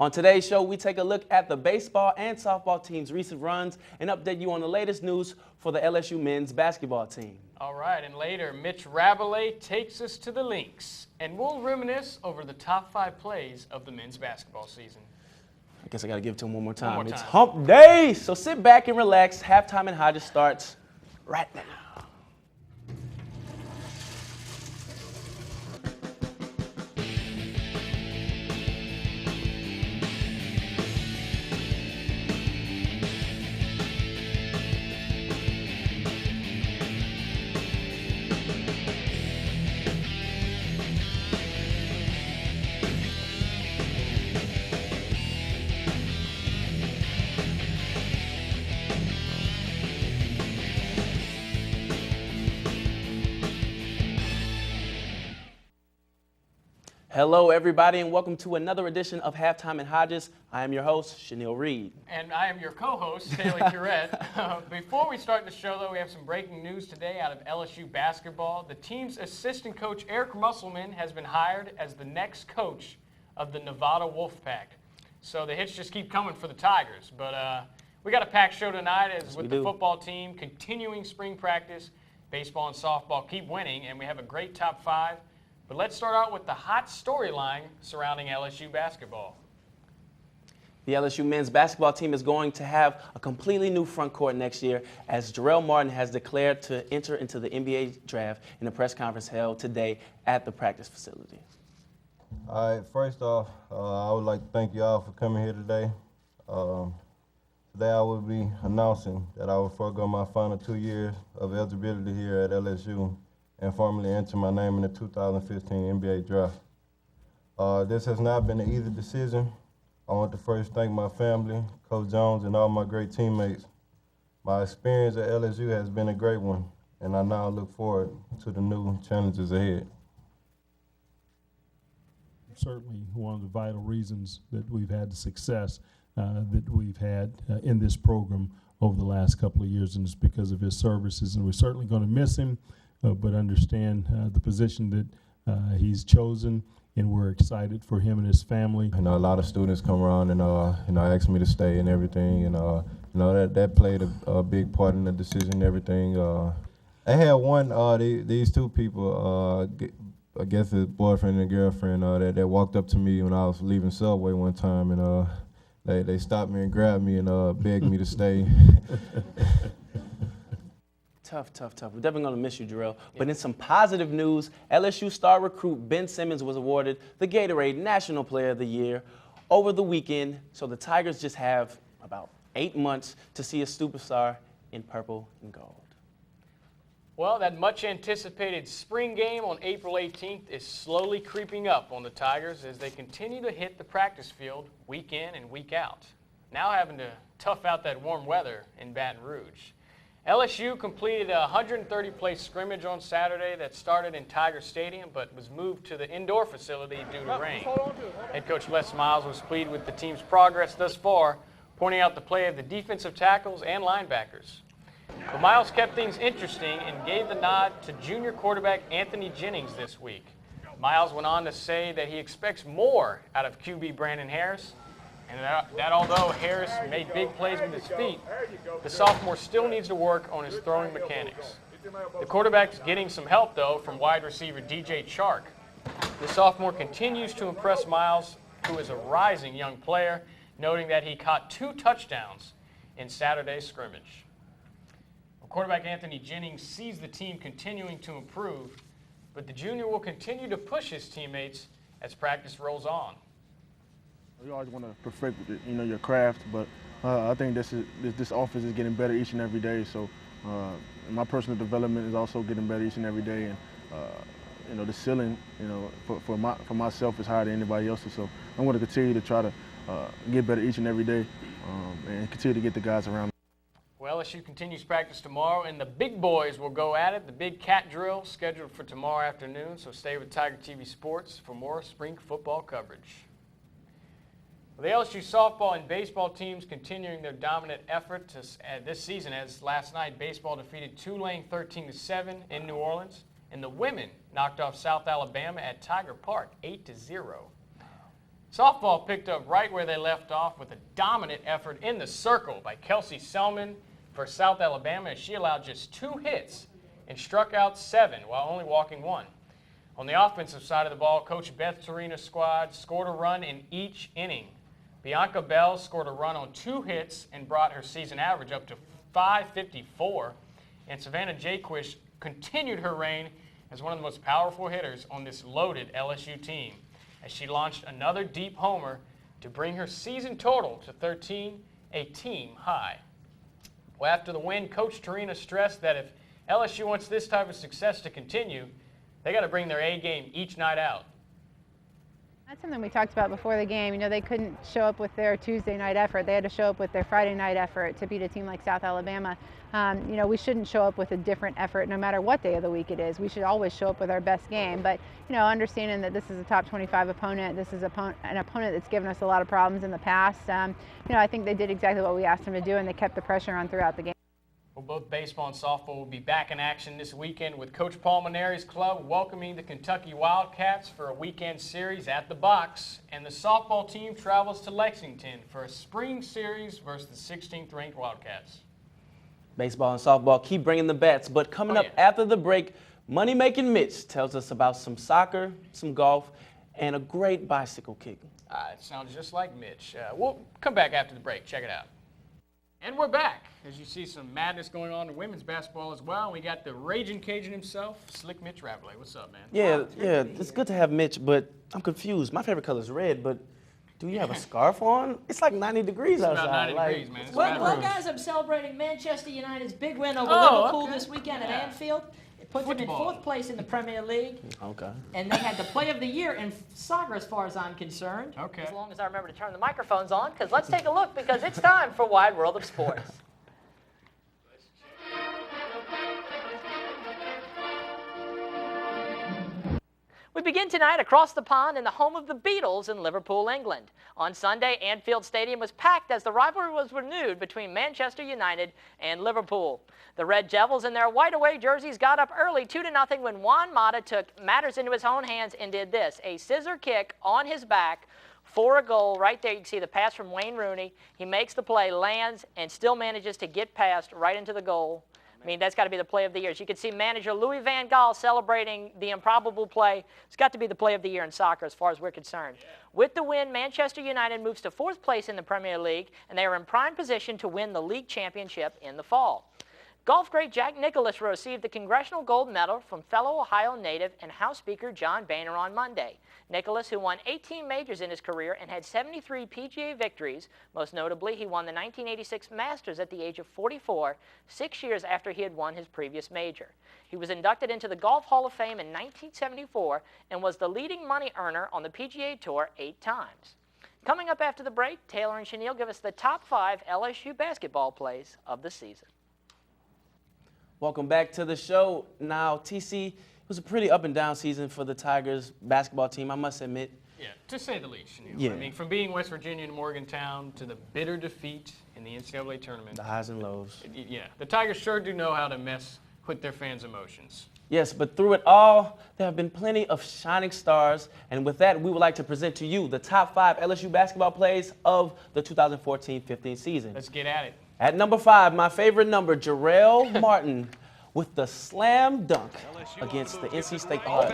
On today's show, we take a look at the baseball and softball team's recent runs and update you on the latest news for the LSU men's basketball team. All right, and later, Mitch Rabelais takes us to the links, and we'll reminisce over the top 5 plays of the men's basketball season. I guess I got to give it to him one more time. One more It's time. hump day, so sit back and relax. Halftime in Hodges starts right now. Hello, everybody, and welcome to another edition of Halftime in Hodges. I am your host, Chanel Reed. And I am your co-host, Stanley Curette. Before we start the show, though, we have some breaking news today out of LSU basketball. The team's assistant coach, Eric Musselman, has been hired as the next coach of the Nevada Wolfpack. So the hits just keep coming for the Tigers. But we got a packed show tonight as with the football team continuing spring practice. Baseball and softball keep winning, and we have a great top 5. But let's start out with the hot storyline surrounding LSU basketball. The LSU men's basketball team is going to have a completely new front court next year as Jarell Martin has declared to enter into the NBA draft in a press conference held today at the practice facility. All right, first off, I would like to thank you all for coming here today. Today I will be announcing that I will forego my final 2 years of eligibility here at LSU and formally enter my name in the 2015 NBA draft. This has not been an easy decision. I want to first thank my family, Coach Jones, and all my great teammates. My experience at LSU has been a great one, and I now look forward to the new challenges ahead. Certainly one of the vital reasons that we've had the success that we've had in this program over the last couple of years, and it's because of his services, and we're certainly going to miss him. But understand the position that he's chosen, and we're excited for him and his family. A lot of students come around and ask me to stay and everything, and that played a big part in the decision and everything. I had these two people, I guess his boyfriend and girlfriend, that walked up to me when I was leaving Subway one time, and they stopped me and grabbed me and begged me to stay. Tough. We're definitely going to miss you, Jarell. But in some positive news, LSU star recruit Ben Simmons was awarded the Gatorade National Player of the Year over the weekend. So the Tigers just have about 8 months to see a superstar in purple and gold. Well, that much-anticipated spring game on April 18th is slowly creeping up on the Tigers as they continue to hit the practice field week in and week out, now having to tough out that warm weather in Baton Rouge. LSU completed a 130-play scrimmage on Saturday that started in Tiger Stadium but was moved to the indoor facility due to rain. Head coach Les Miles was pleased with the team's progress thus far, pointing out the play of the defensive tackles and linebackers. But Miles kept things interesting and gave the nod to junior quarterback Anthony Jennings this week. Miles went on to say that he expects more out of QB Brandon Harris, and that although Harris made big plays with his feet, the sophomore still needs to work on his throwing mechanics. The quarterback's getting some help, though, from wide receiver DJ Chark. The sophomore continues to impress Miles, who is a rising young player, noting that he caught 2 touchdowns in Saturday's scrimmage. Quarterback Anthony Jennings sees the team continuing to improve, but the junior will continue to push his teammates as practice rolls on. You always want to perfect your craft, but I think this offense is getting better each and every day. So my personal development is also getting better each and every day, and the ceiling, for myself is higher than anybody else's. So I'm going to continue to try to get better each and every day, and continue to get the guys around me. Well, LSU continues practice tomorrow, and the big boys will go at it. The big cat drill scheduled for tomorrow afternoon. So stay with Tiger TV Sports for more spring football coverage. The LSU softball and baseball teams continuing their dominant effort this season, as last night baseball defeated Tulane 13-7 in New Orleans, and the women knocked off South Alabama at Tiger Park 8-0. Softball picked up right where they left off with a dominant effort in the circle by Kelsey Selman for South Alabama, as she allowed just 2 hits and struck out 7 while only walking 1. On the offensive side of the ball, Coach Beth Torina's squad scored a run in each inning. Bianca Bell scored a run on 2 hits and brought her season average up to .554, and Savannah Jaquish continued her reign as one of the most powerful hitters on this loaded LSU team, as she launched another deep homer to bring her season total to 13, a team high. Well, after the win, Coach Torina stressed that if LSU wants this type of success to continue, they got to bring their A game each night out. That's something we talked about before the game. You know, they couldn't show up with their Tuesday night effort. They had to show up with their Friday night effort to beat a team like South Alabama. You know, we shouldn't show up with a different effort no matter what day of the week it is. We should always show up with our best game. But, you know, understanding that this is a top 25 opponent, this is an opponent that's given us a lot of problems in the past, you know, I think they did exactly what we asked them to do, and they kept the pressure on throughout the game. Well, both baseball and softball will be back in action this weekend, with Coach Paul Maneri's club welcoming the Kentucky Wildcats for a weekend series at the Box, and the softball team travels to Lexington for a spring series versus the 16th-ranked Wildcats. Baseball and softball keep bringing the bats, but coming up after the break, Money Making Mitch tells us about some soccer, some golf, and a great bicycle kick. It sounds just like Mitch. We'll come back after the break. Check it out. And we're back. As you see, some madness going on in women's basketball as well. We got the Raging Cajun himself, Slick Mitch Ravelet. What's up, man? Yeah, it's good to have Mitch, but I'm confused. My favorite color is red, but do you have a scarf on? It's like 90 degrees outside. About 90 degrees, man. Well, guys, I'm celebrating Manchester United's big win over Liverpool this weekend at Anfield. It puts them in 4th place in the Premier League. Okay. And they had the play of the year in soccer, as far as I'm concerned. Okay. As long as I remember to turn the microphones on, because let's take a look, because it's time for Wide World of Sports. We begin tonight across the pond in the home of the Beatles in Liverpool, England. On Sunday, Anfield Stadium was packed as the rivalry was renewed between Manchester United and Liverpool. The Red Devils in their white away jerseys got up early 2-0 when Juan Mata took matters into his own hands and did this, a scissor kick on his back for a goal. Right there you can see the pass from Wayne Rooney. He makes the play, lands, and still manages to get past right into the goal. I mean, that's got to be the play of the year. As you can see, manager Louis van Gaal celebrating the improbable play. It's got to be the play of the year in soccer as far as we're concerned. Yeah. With the win, Manchester United moves to 4th place in the Premier League, and they are in prime position to win the league championship in the fall. Golf great Jack Nicklaus received the Congressional Gold Medal from fellow Ohio native and House Speaker John Boehner on Monday. Nicklaus, who won 18 majors in his career and had 73 PGA victories, most notably he won the 1986 Masters at the age of 44, 6 years after he had won his previous major. He was inducted into the Golf Hall of Fame in 1974 and was the leading money earner on the PGA Tour 8 times. Coming up after the break, Taylor and Chenille give us the top 5 LSU basketball plays of the season. Welcome back to the show. Now, TC, it was a pretty up and down season for the Tigers basketball team, I must admit. Yeah, to say the least, Chenille. Yeah. I mean, from beating West Virginia and Morgantown to the bitter defeat in the NCAA tournament. The highs and lows. Yeah, the Tigers sure do know how to mess with their fans' emotions. Yes, but through it all, there have been plenty of shining stars. And with that, we would like to present to you the top 5 LSU basketball plays of the 2014-15 season. Let's get at it. At number 5, my favorite number, Jarell Martin with the slam dunk against the NC State Hawks.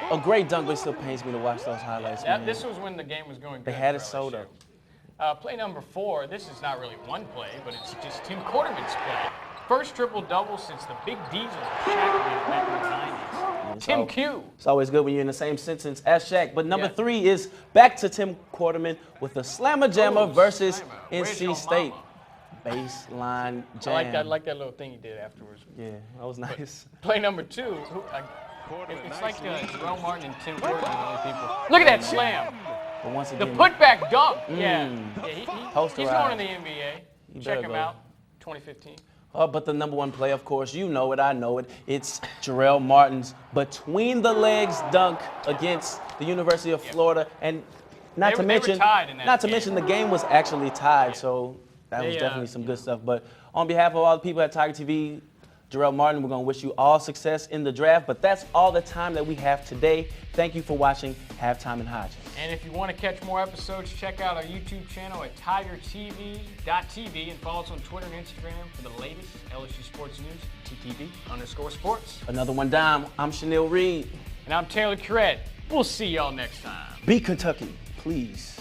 A great dunk, but it still pains me to watch those highlights, man. This was when the game was going good. They had it for sold LSU. up. Play number 4, this is not really one play, but it's just Tim Quarterman's play. First triple-double since the Big Diesel Shaq did back in the 90s. Tim Q. It's always good when you're in the same sentence as Shaq. But number 3 is back to Tim Quarterman with the Slammer Jammer versus NC State. Baseline jam. I like that little thing he did afterwards. Yeah, that was nice. Play number 2, it's like Jarell Martin and Tim Quarterman, the only people. Look at that slam. But once The again, putback dunk. Yeah, he's Posterized. going in the NBA. You Check better him go. out. 2015. But the number 1 play, of course, you know it, I know it. It's Jarell Martin's between the legs dunk against the University of Florida, and not to mention the game was actually tied. So that was definitely some good stuff. But on behalf of all the people at Tiger TV, Jarell Martin, we're going to wish you all success in the draft, but that's all the time that we have today. Thank you for watching Halftime in Hodges. And if you want to catch more episodes, check out our YouTube channel at tigertv.tv and follow us on Twitter and Instagram for the latest LSU sports news, TTV_sports. Another one down. I'm Chanel Reed. And I'm Taylor Curette. We'll see y'all next time. Beat Kentucky, please.